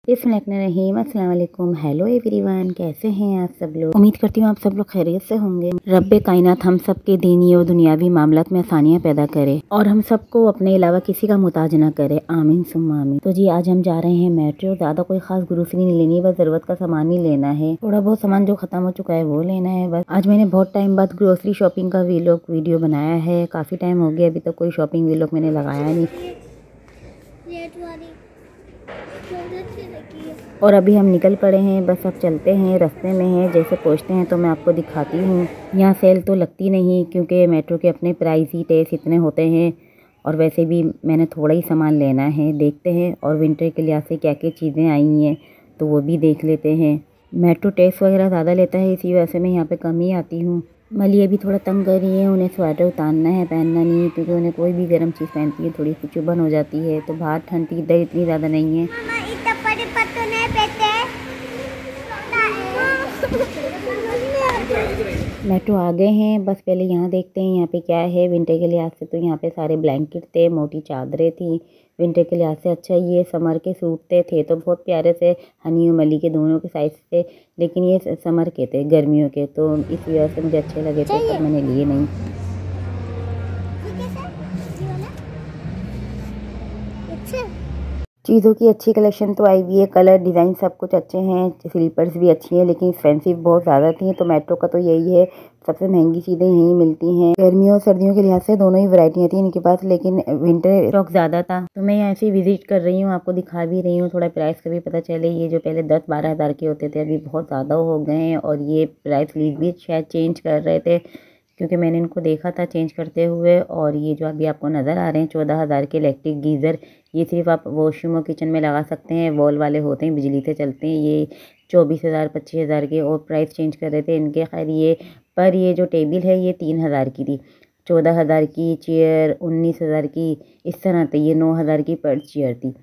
बिस्मिल्लाहिर्रहमानिर्रहीम। अस्सलाम वालेकुम। हेलो एवरीवन, कैसे हैं आप सब लोग। उम्मीद करती हूँ आप सब लोग खैरियत से होंगे। रब्बे कायनात हम सब के दीनी और दुनियावी मामलात में आसानियाँ पैदा करे और हम सबको अपने अलावा किसी का मुताज ना करे। आमीन सुम्मा आमीन। तो जी आज हम जा रहे हैं मेट्रो। ज़्यादा कोई खास ग्रोसरी नहीं लेनी, बस ज़रूरत का सामान ही लेना है। थोड़ा बहुत सामान जो ख़त्म हो चुका है वो लेना है बस। आज मैंने बहुत टाइम बाद ग्रोसरी शॉपिंग का वीडियो बनाया है। काफ़ी टाइम हो गया, अभी तक कोई शॉपिंग वीलॉग मैंने लगाया नहीं। और अभी हम निकल पड़े हैं, बस अब चलते हैं, रास्ते में हैं। जैसे पहुँचते हैं तो मैं आपको दिखाती हूँ। यहाँ सेल तो लगती नहीं क्योंकि मेट्रो के अपने प्राइस ही टेस्ट इतने होते हैं और वैसे भी मैंने थोड़ा ही सामान लेना है। देखते हैं और विंटर के लिहाज से क्या क्या चीज़ें आई हैं तो वो भी देख लेते हैं। मेट्रो टेस्ट वगैरह ज़्यादा लेता है, इसी वजह से मैं यहाँ पे कम ही आती हूँ। मलिया भी थोड़ा तंग कर रही है, उन्हें स्वेटर उतारना है, पहनना नहीं है क्योंकि उन्हें कोई भी गर्म चीज़ पहनती है थोड़ी सी चुभन हो जाती है। तो बाहर ठंड की इधर इतनी ज़्यादा नहीं है। मेट्रो आ गए हैं, बस पहले यहाँ देखते हैं यहाँ पे क्या है विंटर के लिहाज से। तो यहाँ पे सारे ब्लैंकेट थे, मोटी चादरें थी विंटर के लिहाज से। अच्छा ये समर के सूट थे तो बहुत प्यारे से, हनी और मली के दोनों के साइज थे, लेकिन ये समर के थे, गर्मियों के, तो इस वजह से मुझे अच्छे लगे थे पर मैंने लिए नहीं। चीज़ों की अच्छी कलेक्शन तो आई हुई है, कलर डिज़ाइन सब कुछ अच्छे हैं, स्लीपर्स भी अच्छी हैं, लेकिन एक्सपेंसिव बहुत ज़्यादा थी। तो मेट्रो का तो यही है, सबसे महंगी चीज़ें यहीं मिलती हैं। गर्मियों और सर्दियों के लिहाज से दोनों ही वैरायटियाँ थी इनके पास, लेकिन विंटर स्टॉक ज़्यादा था। तो मैं यहाँ से विजिट कर रही हूँ, आपको दिखा भी रही हूँ, थोड़ा प्राइस का भी पता चले। ये जो पहले 10-12 हज़ार के होते थे अभी बहुत ज़्यादा हो गए हैं और ये प्राइस लिस्ट भी शायद चेंज कर रहे थे क्योंकि मैंने इनको देखा था चेंज करते हुए। और ये जो अभी आपको नज़र आ रहे हैं 14 हज़ार के इलेक्ट्रिक गीज़र, ये सिर्फ आप वॉशरूम और किचन में लगा सकते हैं, वॉल वाले होते हैं, बिजली से चलते हैं। ये 24,000 25,000 के और प्राइस चेंज कर रहे थे इनके। खैर ये जो टेबल है ये 3,000 की थी, 14,000 की चेयर, 19,000 की, इस तरह थी। ये 9,000 की पर चेयर थी।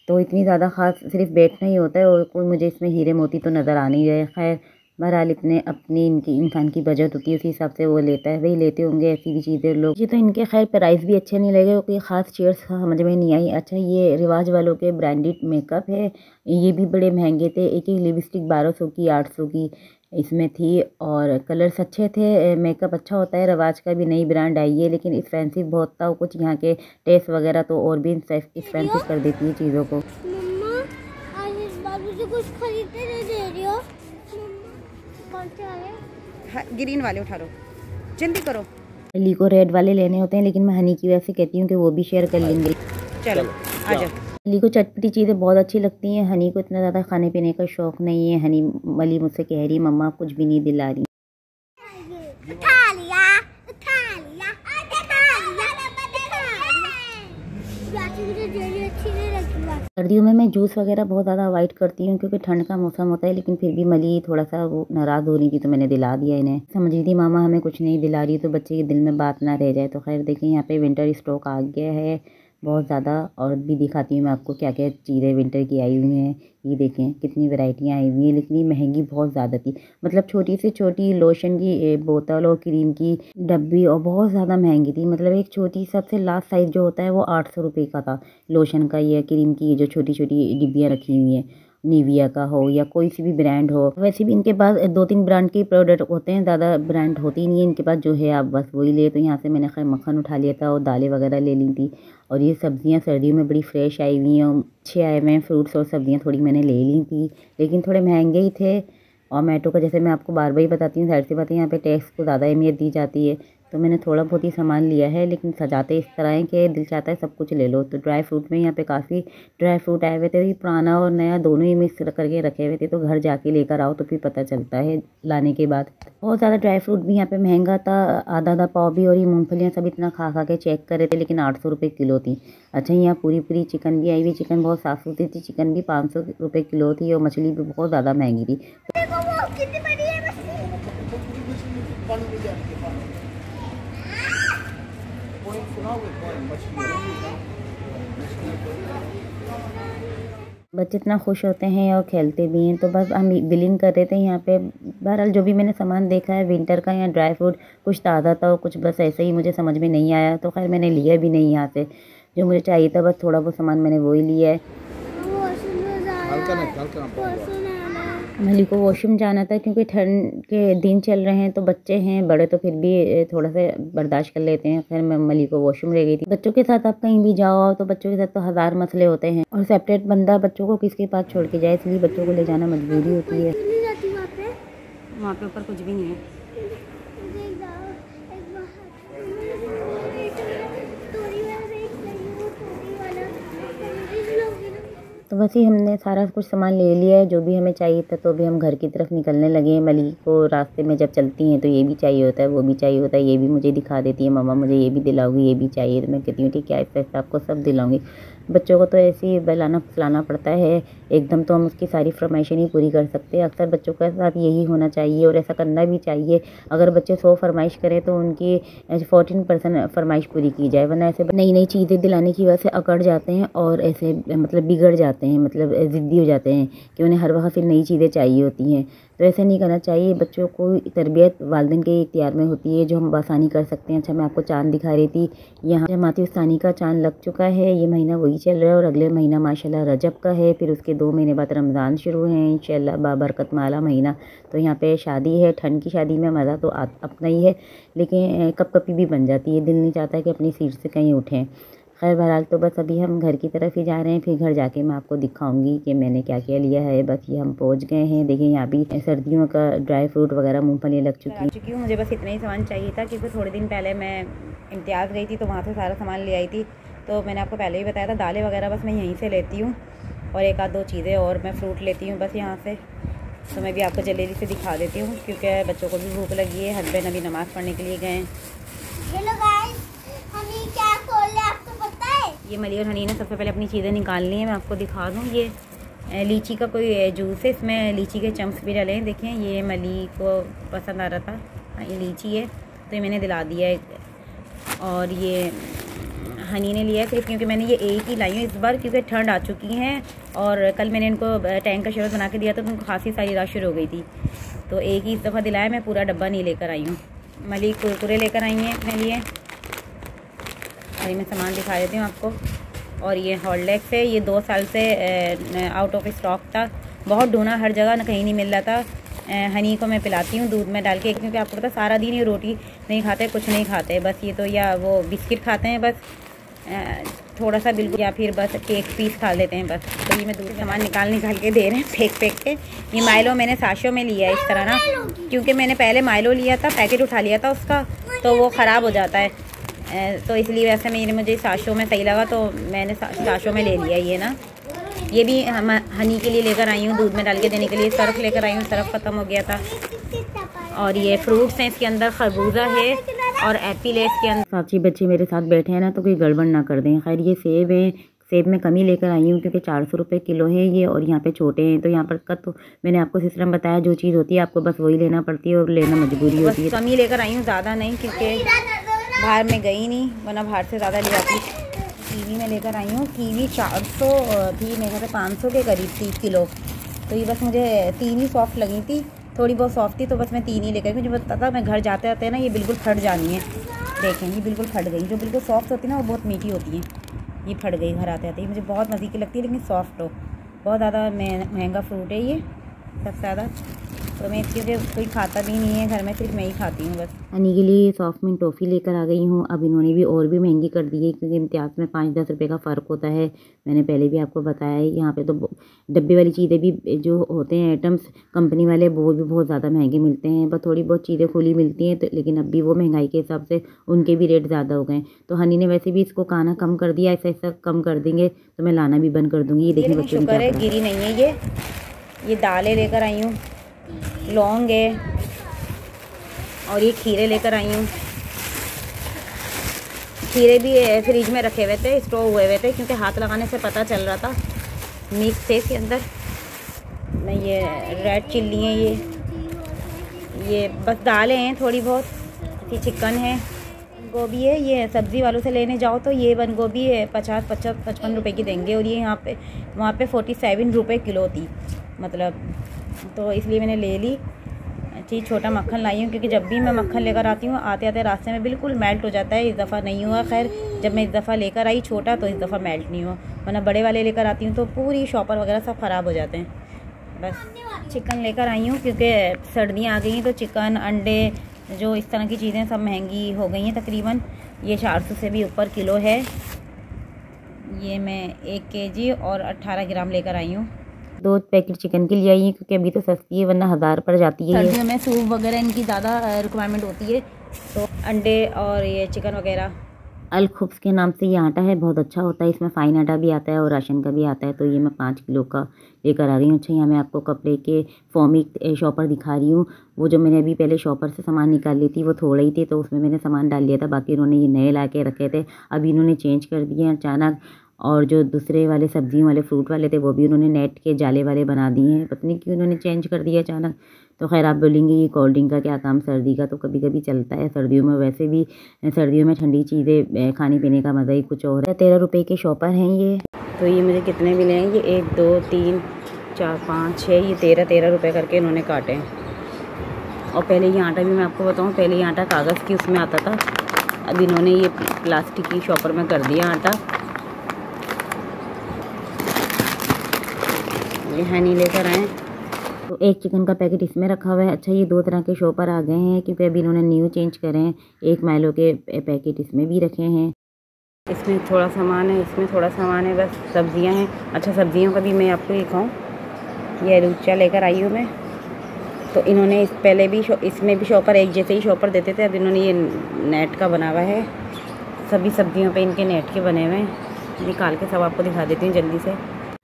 तो इतनी ज़्यादा ख़ास सिर्फ बैठना ही होता है और कोई मुझे इसमें हीरे मोती तो नज़र आ नहीं रहे। खैर बहरहाल इतने अपनी इनकी इंसान की बजट होती है उसी हिसाब से वो लेता है, वही लेते होंगे ऐसी भी चीज़ें लोग। ये तो इनके खैर प्राइस भी अच्छे नहीं लगे, कोई ख़ास चेयर्स समझ में नहीं आई। अच्छा ये रिवाज वालों के ब्रांडेड मेकअप है, ये भी बड़े महंगे थे। एक एक लिपस्टिक 1200 की 800 की इसमें थी और कलर्स अच्छे थे, मेकअप अच्छा होता है। रिवाज का भी नई ब्रांड आई है लेकिन एक्सपेंसिव बहुत था। कुछ यहाँ के टेस्ट वगैरह तो और भी एक्सपेंसिव कर देती है चीज़ों को। कुछ खरीदने नहीं दे रही हो? ग्रीन वाले उठा लो, जल्दी करो। अली को रेड वाले लेने होते हैं लेकिन मैं हनी की वजह से कहती हूँ कि वो भी शेयर कर लेंगे। चलो आजा। अली को चटपटी चीज़ें बहुत अच्छी लगती हैं, हनी को इतना ज़्यादा खाने पीने का शौक़ नहीं है। हनी मली मुझसे कह रही मम्मा कुछ भी नहीं दिला रही। सर्दियों में मैं जूस वगैरह बहुत ज़्यादा अवॉइड करती हूँ क्योंकि ठंड का मौसम होता है, लेकिन फिर भी मली थोड़ा सा वो नाराज़ हो रही थी तो मैंने दिला दिया इन्हें। समझ रही थी मामा हमें कुछ नहीं दिला रही तो बच्चे के दिल में बात ना रह जाए। तो खैर देखिए यहाँ पे विंटर स्टॉक आ गया है बहुत ज़्यादा, और भी दिखाती हूँ मैं आपको क्या क्या चीज़ें विंटर की आई हुई हैं। ये देखें कितनी वैरायटियाँ आई हुई हैं, लेकिन ये महंगी बहुत ज़्यादा थी। मतलब छोटी से छोटी लोशन की बोतल और क्रीम की डब्बी और बहुत ज़्यादा महंगी थी। मतलब एक छोटी सबसे लास्ट साइज़ जो होता है वो 800 रुपये का था लोशन का या क्रीम की। ये जो छोटी छोटी डिब्बियाँ रखी हुई हैं, निविया का हो या कोई सी भी ब्रांड हो। वैसे भी इनके पास 2-3 ब्रांड के प्रोडक्ट होते हैं, ज़्यादा ब्रांड होती नहीं है इनके पास, जो है आप बस वही ले। तो यहाँ से मैंने खैर मक्खन उठा लिया था और दालें वगैरह ले ली थी। और ये सब्ज़ियाँ सर्दियों में बड़ी फ्रेश आई हुई हैं, अच्छे आए हुए हैं फ्रूट्स और सब्ज़ियाँ थोड़ी मैंने ले ली थी, लेकिन थोड़े महंगे ही थे। और मेट्रो का जैसे मैं आपको बार बार ही बताती हूँ, जाहिर सी बात है यहाँ पे टैक्स को ज़्यादा अहमियत दी जाती है। तो मैंने थोड़ा बहुत ही सामान लिया है, लेकिन सजाते इस तरह है कि दिल चाहता है सब कुछ ले लो। तो ड्राई फ्रूट में यहाँ पे काफ़ी ड्राई फ्रूट आए हुए थे, पुराना और नया दोनों ही मिक्स करके रखे हुए थे। तो घर जाके लेकर आओ तो फिर पता चलता है लाने के बाद। बहुत ज़्यादा ड्राई फ्रूट भी यहाँ पे महंगा था, आधा आधा पाव भी। और ये मूँगफलियाँ सब इतना खा खा के चेक कर रहे थे, लेकिन 800 रुपये किलो थी। अच्छा यहाँ पूरी चिकन भी आई हुई, चिकन बहुत साफ़ सुथरी थी, चिकन भी 500 रुपये किलो थी और मछली भी बहुत ज़्यादा महंगी थी। बच्चे इतना खुश होते हैं और खेलते भी हैं। तो बस हम बिलिंग कर रहे थे यहाँ पे। बहरहाल जो भी मैंने सामान देखा है विंटर का, या ड्राई फ्रूट कुछ ताज़ा था और कुछ बस ऐसे ही मुझे समझ में नहीं आया, तो खैर मैंने लिया भी नहीं यहाँ से। जो मुझे चाहिए था बस थोड़ा बहुत सामान मैंने वो ही लिया है। मली को वॉशरूम जाना था क्योंकि ठंड के दिन चल रहे हैं, तो बच्चे हैं, बड़े तो फिर भी थोड़ा सा बर्दाश्त कर लेते हैं। फिर मैं मली को वॉशरूम ले गई थी। बच्चों के साथ आप कहीं भी जाओ तो बच्चों के साथ तो 1000 मसले होते हैं, और सेपरेट बंदा बच्चों को किसके पास छोड़ के जाए, इसलिए बच्चों को ले जाना मजबूरी होती है। वहाँ पे ऊपर कुछ भी नहीं है। तो बस ही हमने सारा कुछ सामान ले लिया है जो भी हमें चाहिए था, तो अभी हम घर की तरफ निकलने लगे हैं। मली को रास्ते में जब चलती हैं तो ये भी चाहिए होता है, वो भी चाहिए होता है, ये भी मुझे दिखा देती है, मम्मा मुझे ये भी दिलाओगी, ये भी चाहिए। तो मैं कहती हूँ ठीक है, ऐसा ऐसा आपको सब दिलाऊंगी। बच्चों को तो ऐसे ही बहलाना फुसलाना पड़ता है, एकदम तो हम उसकी सारी फरमाइशें नहीं पूरी कर सकते। अक्सर बच्चों के साथ यही होना चाहिए और ऐसा करना भी चाहिए। अगर बच्चे 100 फरमाइश करें तो उनकी 14% फरमाइश पूरी की जाए, वरना ऐसे नई नई चीज़ें दिलाने की वजह से अकड़ जाते हैं और ऐसे मतलब बिगड़ जाते हैं, मतलब ज़िद्दी हो जाते हैं कि उन्हें हर वक्त फिर नई चीज़ें चाहिए होती हैं। तो ऐसे नहीं करना चाहिए। बच्चों को तरबियत वालिदैन के इख्तियार में होती है, जो हम आसानी कर सकते हैं। अच्छा, मैं आपको चाँद दिखा रही थी, यहाँ जमाती उस्तानी का चाँद लग चुका है, ये महीना वही चल रहा है, और अगले महीना माशाल्लाह रजब का है, फिर उसके 2 महीने बाद रमज़ान शुरू है इंशाल्लाह, बाबरकत वाला महीना। तो यहाँ पे शादी है, ठंड की शादी में मज़ा तो अपना ही है, लेकिन कपकपी भी बन जाती है, दिल नहीं चाहता है कि अपनी सीट से कहीं उठें। खैर बहरहाल, तो बस अभी हम घर की तरफ ही जा रहे हैं, फिर घर जाके मैं आपको दिखाऊंगी कि मैंने क्या क्या लिया है। बस ये हम पहुंच गए हैं। देखिए यहाँ भी सर्दियों का ड्राई फ्रूट वगैरह मूंगफली लग चुकी हूँ। मुझे बस इतना ही सामान चाहिए था, क्योंकि थोड़े दिन पहले मैं इम्तियाज़ गई थी तो वहाँ से सारा सामान ले आई थी। तो मैंने आपको पहले ही बताया था, दालें वगैरह बस मैं यहीं से लेती हूँ, और एक आध दो चीज़ें और मैं फ्रूट लेती हूँ बस यहाँ से। तो मैं भी आपको जल्दी से दिखा देती हूँ, क्योंकि बच्चों को भी भूख लगी है। हस्बैंड अभी नमाज़ पढ़ने के लिए गए। ये मली और हनी ने सबसे पहले अपनी चीज़ें निकाल ली हैं, मैं आपको दिखा दूँ। ये लीची का कोई जूस है, इसमें लीची के चम्स भी डले हैं। देखिए ये मली को पसंद आ रहा था, ये लीची है तो ये मैंने दिला दिया है। और ये हनी ने लिया है सिर्फ क्योंकि मैंने ये एक ही लाई हूँ इस बार, क्योंकि ठंड आ चुकी है, और कल मैंने इनको टैंक का शरबत बना के दिया था तो उनको खांसी सारी रात शुरू हो गई थी, तो एक ही इस दफ़ा दिलाया, मैं पूरा डब्बा नहीं लेकर आई हूँ। मली कुरकुरे लेकर आई हैं अपने लिए, और मैं सामान दिखा देती हूँ आपको। और ये हॉर्लिक्स है, ये 2 साल से आउट ऑफ स्टॉक था, बहुत ढूंढा, हर जगह कहीं नहीं मिल रहा था। हनी को मैं पिलाती हूँ दूध में डाल के, क्योंकि आपको पता सारा दिन ये रोटी नहीं खाते, कुछ नहीं खाते, बस ये तो या वो बिस्किट खाते हैं बस थोड़ा सा बिल्कुल, या फिर बस केक पीस खा लेते हैं बस। तो ये मैं दूध सामान निकाल के दे रहे हैं फेंक के। ये माइलो मैंने साशों में लिया है इस तरह ना, क्योंकि मैंने पहले माइलो लिया था, पैकेट उठा लिया था उसका, तो वो ख़राब हो जाता है, तो इसलिए वैसे मेरे मुझे साशों में सही लगा तो मैंने साशों में ले लिया ये ना। ये भी हम हनी के लिए लेकर आई हूँ, दूध में डाल के देने के लिए। सर्फ लेकर आई हूँ, सर्फ ख़त्म हो गया था। और ये फ्रूट्स हैं, इसके अंदर खरबूजा है और एप्पल है इसके अंदर। साथी बच्चे मेरे साथ बैठे हैं ना, तो कोई गड़बड़ ना कर दें। खैर ये सेब है, सेब में कमी लेकर आई हूँ क्योंकि 400 रुपये किलो है ये, और यहाँ पे छोटे हैं। तो यहाँ पर का तो मैंने आपको सिस्टम बताया, जो चीज़ होती है आपको बस वही लेना पड़ती है, और लेना मजबूरी होती है। कमी लेकर आई हूँ, ज़्यादा नहीं, क्योंकि बाहर में गई नहीं, वरना बाहर से ज़्यादा ले जाती। कीवी में लेकर आई हूँ, कीवी 400 थी, मेरे से 500 के करीब थी किलो। तो ये बस मुझे 3 ही सॉफ्ट लगी थी, थोड़ी बहुत सॉफ्ट थी, तो बस मैं 3 ही लेकर, मुझे पता था मैं घर जाते आते हैं ना ये बिल्कुल फट जानी है। देखें ये बिल्कुल फट गई, जो बिल्कुल सॉफ्ट होती है ना वो बहुत मीठी होती है, ये फट गई घर आते आते। मुझे बहुत मज़े की लगती है, लेकिन सॉफ्ट हो, बहुत ज़्यादा महंगा फ्रूट है ये सबसे ज़्यादा। तो मैं इसके कोई खाता भी नहीं है घर में, सिर्फ मैं ही खाती हूँ बस। हनी के लिए सॉफ्ट मिंट टॉफ़ी लेकर आ गई हूँ। अब इन्होंने भी और भी महंगी कर दी है, क्योंकि इम्तियाज़ में 5-10 रुपये का फ़र्क होता है। मैंने पहले भी आपको बताया है। यहाँ पे तो डब्बे वाली चीज़ें भी जो होते हैं आइटम्स कंपनी वाले, वो भी बहुत ज़्यादा महंगे मिलते हैं। बस थोड़ी बहुत चीज़ें खुली मिलती हैं, तो लेकिन अब भी वो महंगाई के हिसाब से उनके भी रेट ज़्यादा हो गए। तो हनी ने वैसे भी इसको खाना कम कर दिया, ऐसा ऐसा कम कर देंगे तो मैं लाना भी बंद कर दूँगी। ये देखिए बच्चों की शुक्र है गिरी नहीं है। ये दालें लेकर आई हूँ, लौंग है, और ये खीरे लेकर आई हूँ। खीरे भी फ्रिज में रखे हुए थे, स्टोर हुए हुए थे, क्योंकि हाथ लगाने से पता चल रहा था मिक्स थे इसके अंदर। मैं ये रेड चिल्ली है, ये बस दालें हैं थोड़ी बहुत, ये चिकन है, गोभी है। ये सब्ज़ी वालों से लेने जाओ तो ये बंद गोभी है 50-55 रुपए की देंगे, और ये यहाँ पे वहाँ पे 47 रुपये किलो थी, मतलब, तो इसलिए मैंने ले ली। चीज़ छोटा मक्खन लाई हूँ, क्योंकि जब भी मैं मक्खन लेकर आती हूँ आते आते रास्ते में बिल्कुल मेल्ट हो जाता है। इस दफ़ा नहीं हुआ। खैर जब मैं इस दफ़ा लेकर आई छोटा तो इस दफ़ा मेल्ट नहीं हुआ, वरना बड़े वाले लेकर आती हूँ तो पूरी शॉपर वगैरह सब ख़राब हो जाते हैं। बस चिकन लेकर आई हूँ क्योंकि सर्दियाँ आ गई हैं तो चिकन अंडे जो इस तरह की चीज़ें सब महंगी हो गई हैं तकरीबन। ये 400 से भी ऊपर किलो है। ये मैं 1 kg और 18 ग्राम लेकर आई हूँ। 2 पैकेट चिकन के लिए आई है क्योंकि अभी तो सस्ती है, वरना 1000 पड़ जाती है। सर्दियों में सूप वगैरह इनकी ज़्यादा रिक्वायरमेंट होती है, तो अंडे और ये चिकन वगैरह। अल खुब्स के नाम से ये आटा है, बहुत अच्छा होता है। इसमें फ़ाइन आटा भी आता है और राशन का भी आता है। तो ये मैं 5 किलो का लेकर आ रही हूँ। अच्छा, यहाँ मैं आपको कपड़े के फोमिक शॉपर दिखा रही हूँ। वो जो मैंने अभी पहले शॉपर से सामान निकाल ली थी वो थोड़ा ही थी, तो उसमें मैंने सामान डाल लिया था। बाकी इन्होंने ये नए ला के रखे थे, अभी इन्होंने चेंज कर दिए हैं अचानक। और जो दूसरे वाले सब्जियों वाले फ्रूट वाले थे वो भी उन्होंने नेट के जाले वाले बना दिए हैं। पता नहीं क्यों उन्होंने चेंज कर दिया अचानक। तो खैर आप बोलेंगे ये कोल्ड ड्रिंक का क्या काम, सर्दी का तो कभी कभी चलता है। सर्दियों में वैसे भी सर्दियों में ठंडी चीज़ें खाने पीने का मज़ा ही कुछ और है। 13 रुपये के शॉपर हैं ये। तो ये मुझे कितने मिले हैं, ये 1 2 3 4 5 6, ये 13 रुपये करके इन्होंने काटे हैं। और पहले ये आटा भी मैं आपको बताऊँ, पहले ये आटा कागज़ की उसमें आता था, अब इन्होंने ये प्लास्टिक की शॉपर में कर दिया आटा। ये हनी लेकर आए तो 1 चिकन का पैकेट इसमें रखा हुआ है। अच्छा, ये 2 तरह के शॉपर आ गए हैं क्योंकि अभी इन्होंने न्यू चेंज करे हैं। 1 माइलो के पैकेट इसमें भी रखे हैं। इसमें थोड़ा सामान है, इसमें थोड़ा सामान है, बस सब्जियां हैं। अच्छा, सब्जियों का भी मैं आपको दिखाऊं, ये अलूचा लेकर आई हूँ मैं। तो इन्होंने इस पहले भी इसमें भी शॉपर एक जैसे ही शॉपर देते थे, अब इन्होंने ये नेट का बना हुआ है। सभी सब्जियों पे इनके नेट के बने हुए हैं। निकाल के सब आपको दिखा देती हूँ जल्दी से।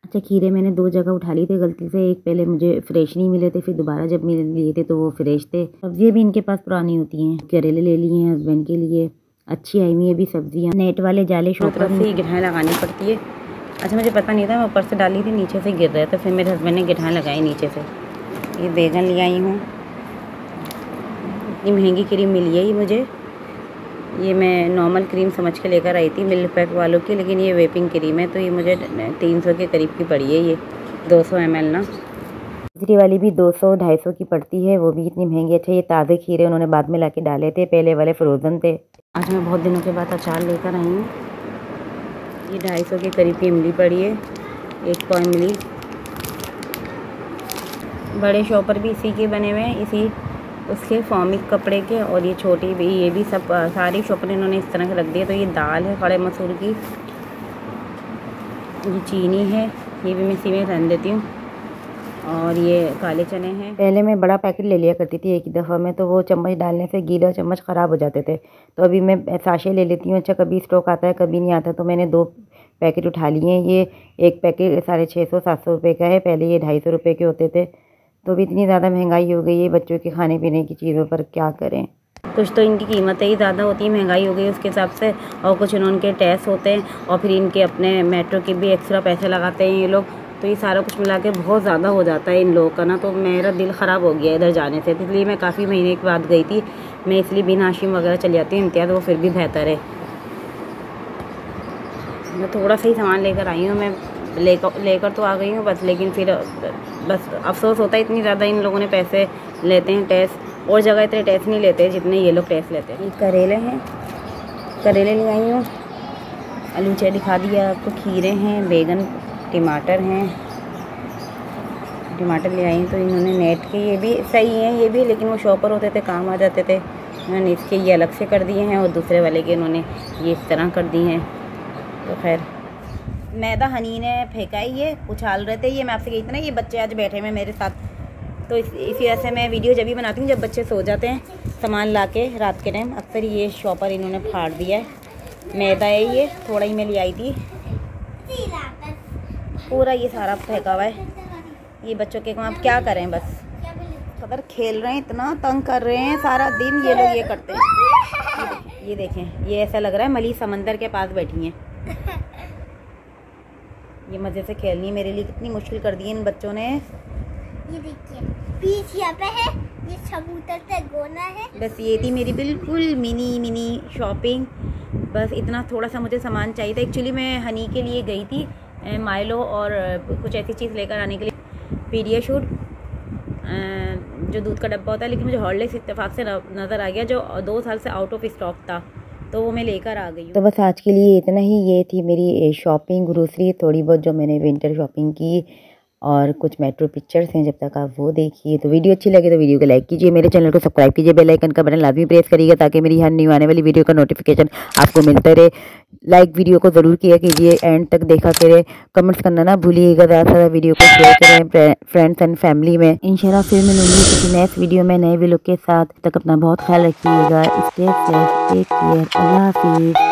अच्छा, खीरे मैंने 2 जगह उठा लिए थे गलती से। एक पहले मुझे फ्रेश नहीं मिले थे, फिर दोबारा जब मिले लिए थे तो वो फ्रेश थे। सब्जियाँ भी इनके पास पुरानी होती हैं। करेले ले लिए हैं हस्बैंड के लिए, अच्छी आई हुई है भी सब्जियाँ। नेट वाले जाले शॉपर से ही गिठाएँ लगानी पड़ती है। अच्छा, मुझे पता नहीं था, मैं ऊपर से डाली थी, नीचे से गिर रहा था, फिर मेरे हस्बैंड ने गिठाएँ लगाई नीचे से। ये बैगन ले आई हूँ, इतनी महंगी क्रीम मिली है ये मुझे। ये मैं नॉर्मल क्रीम समझ के लेकर आई थी मिल्क पैक वालों की, लेकिन ये वेपिंग क्रीम है, तो ये मुझे 300 के करीब की पड़ी है। ये 200 ml ना। दूसरी वाली भी 200-250 की पड़ती है, वो भी इतनी महंगी। अच्छा, ये ताज़े खीरे उन्होंने बाद में लाके डाले थे, पहले वाले फ्रोज़न थे। आज मैं बहुत दिनों के बाद अचार लेकर आई हूँ। ये 250 के करीब की इमली पड़ी है, 1 पाव इमली। बड़े शॉपर भी इसी के बने हुए हैं, इसी उसके फॉर्मिक कपड़े के। और ये छोटी भी, ये भी सब सारी शॉपर इन्होंने इस तरह के रख दिए। तो ये दाल है खड़े मसूर की, ये चीनी है, ये भी मैं इसी में रन देती हूँ। और ये काले चने हैं। पहले मैं बड़ा पैकेट ले लिया करती थी एक ही दफ़ा में, तो वो चम्मच डालने से गीला चम्मच ख़राब हो जाते थे। तो अभी मैं साशे ले लेती हूँ। अच्छा, कभी स्टॉक आता है कभी नहीं आता, तो मैंने 2 पैकेट उठा लिए हैं। ये एक पैकेट 650-700 रुपये का है, पहले ये 250 रुपये के होते थे। तो भी इतनी ज़्यादा महंगाई हो गई है बच्चों के खाने पीने की चीज़ों पर, क्या करें। कुछ तो इनकी कीमतें ही ज़्यादा होती हैं, महंगाई हो गई उसके हिसाब से, और कुछ इनके टैक्स होते हैं, और फिर इनके अपने मेट्रो के भी एक्स्ट्रा पैसे लगाते हैं ये लोग। तो ये सारा कुछ मिला के बहुत ज़्यादा हो जाता है इन लोगों का ना। तो मेरा दिल ख़राब हो गया इधर जाने से, इसलिए मैं काफ़ी महीने के बाद गई थी। मैं इसलिए बिन हाशिम वगैरह चली जाती हूँ इम्तियाज़, वो फिर भी बेहतर है। मैं थोड़ा सा ही सामान लेकर आई हूँ, मैं लेकर तो आ गई हूँ बस, लेकिन फिर बस अफसोस होता है इतनी ज़्यादा इन लोगों ने पैसे लेते हैं टैक्स। और जगह इतने टैक्स नहीं लेते जितने ये लोग टैक्स लेते हैं। ये करेले हैं, करेले ले आई हूँ। आलूचे दिखा दिया आपको, खीरे हैं, बैगन, टमाटर हैं। टमाटर ले आई हूँ। तो इन्होंने नेट के ये भी सही हैं ये भी, लेकिन वो शॉपर होते थे, काम आ जाते थे। इन्होंने इसके ये अलग से कर दिए हैं और दूसरे वाले के इन्होंने ये इस तरह कर दिए हैं। तो खैर मैदा हनी ने फेंका ही, ये उछाल रहे थे। ये मैं आपसे कही थी ना, ये बच्चे आज बैठे हुए मेरे साथ, तो इसी वजह से मैं वीडियो जब भी बनाती हूँ जब बच्चे सो जाते हैं, सामान ला के रात के टाइम। अक्सर ये शॉपर इन्होंने फाड़ दिया है। मैदा है ये, थोड़ा ही मैं ले आई थी, पूरा ये सारा फेंका हुआ है। ये बच्चों के काम, अब क्या करें, बस कदर खेल रहे हैं, इतना तंग कर रहे हैं सारा दिन ये लोग, ये करते हैं। ये देखें, ये ऐसा लग रहा है मली समंदर के पास बैठी हैं। ये मज़े से खेलनी है, मेरे लिए कितनी मुश्किल कर दी है इन बच्चों ने। ये देखिए पीछ यहाँ पे है, ये कबूतर से गोना है। बस ये थी मेरी बिल्कुल मिनी शॉपिंग। बस इतना थोड़ा सा मुझे सामान चाहिए था। एक्चुअली मैं हनी के लिए गई थी माइलो और कुछ ऐसी चीज़ लेकर आने के लिए, पीडियाशूट जो दूध का डब्बा होता है, लेकिन मुझे हॉर्लिक्स इत्तेफाक से नज़र आ गया जो 2 साल से आउट ऑफ स्टॉक था, तो वो मैं लेकर आ गई हूँ। तो बस आज के लिए इतना ही। ये थी मेरी शॉपिंग, ग्रोसरी थोड़ी बहुत जो मैंने विंटर शॉपिंग की, और कुछ मेट्रो पिक्चर्स हैं, जब तक आप वो देखिए। तो वीडियो अच्छी लगे तो वीडियो को लाइक कीजिए, मेरे चैनल को सब्सक्राइब कीजिए, बेल आइकन का बटन लाजमी प्रेस करिएगा ताकि मेरी हर न्यू आने वाली वीडियो का नोटिफिकेशन आपको मिलता रहे। लाइक वीडियो को ज़रूर किया कीजिए, एंड तक देखा करें, कमेंट्स करना ना भूलिएगा, ज़्यादा से ज़्यादा वीडियो को शेयर करें फ्रेंड्स एंड फैमिली में। इंशाल्लाह फिर मिलूंगी किसी नेक्स्ट वीडियो में नए व्लॉग के साथ। तक अपना बहुत ख्याल रखिएगा। स्टे सेफ, टेक केयर, अल्लाह हाफिज़।